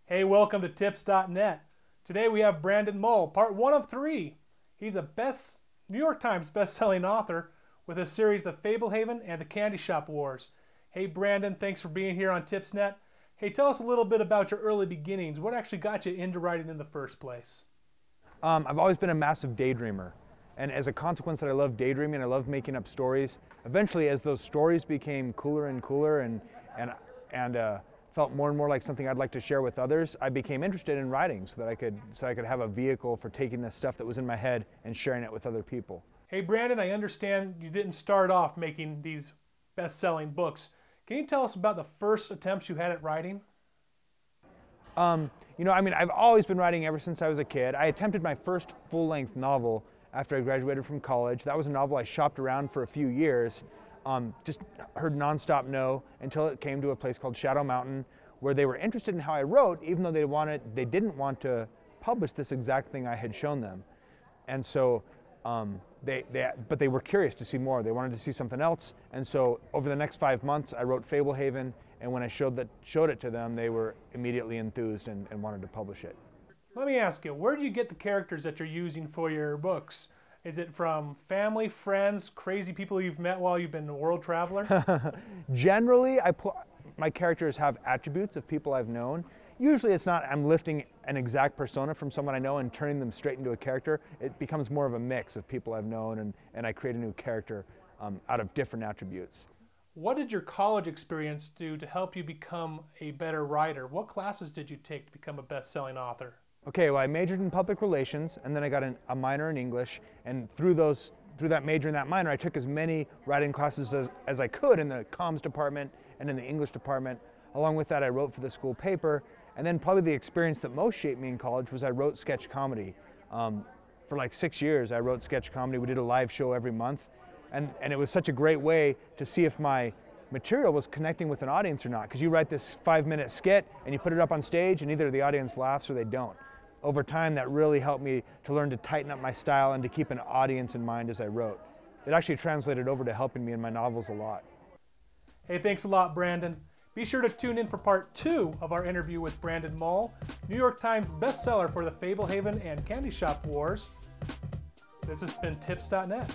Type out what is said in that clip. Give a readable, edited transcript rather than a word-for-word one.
Hey, welcome to Tips.net. Today we have Brandon Mull, part 1 of 3. He's a New York Times best-selling author with a series of Fablehaven and the Candy Shop Wars. Hey Brandon, thanks for being here on Tips.net. Hey, tell us a little bit about your early beginnings. What actually got you into writing in the first place? I've always been a massive daydreamer. And as a consequence that I love daydreaming, I love making up stories. Eventually, as those stories became cooler and cooler and felt more and more like something I'd like to share with others, I became interested in writing so that I could have a vehicle for taking the stuff that was in my head and sharing it with other people. Hey Brandon, I understand you didn't start off making these best-selling books. Can you tell us about the first attempts you had at writing? I've always been writing ever since I was a kid. I attempted my first full-length novel after I graduated from college. That was a novel I shopped around for a few years. Just heard nonstop no until it came to a place called Shadow Mountain, where they were interested in how I wrote, even though they didn't want to publish this exact thing I had shown them. And so, but they were curious to see more. They wanted to see something else. And so over the next 5 months, I wrote Fablehaven, and when I showed it to them, they were immediately enthused and wanted to publish it. Let me ask you, where do you get the characters that you're using for your books? Is it from family, friends, crazy people you've met while you've been a world traveler? Generally, my characters have attributes of people I've known. Usually it's not I'm lifting an exact persona from someone I know and turning them straight into a character. It becomes more of a mix of people I've known, and I create a new character out of different attributes. What did your college experience do to help you become a better writer? What classes did you take to become a best-selling author? Okay, well, I majored in public relations, and then I got a minor in English, and through that major and that minor, I took as many writing classes as I could in the comms department and in the English department. Along with that, I wrote for the school paper, and then probably the experience that most shaped me in college was I wrote sketch comedy. For like 6 years, I wrote sketch comedy. We did a live show every month, and it was such a great way to see if my material was connecting with an audience or not, because you write this 5-minute skit and you put it up on stage and either the audience laughs or they don't. Over time, that really helped me to learn to tighten up my style and to keep an audience in mind as I wrote. It actually translated over to helping me in my novels a lot. Hey, thanks a lot, Brandon. Be sure to tune in for part 2 of our interview with Brandon Mull, New York Times bestseller for the Fablehaven and Candy Shop Wars. This has been Tips.net.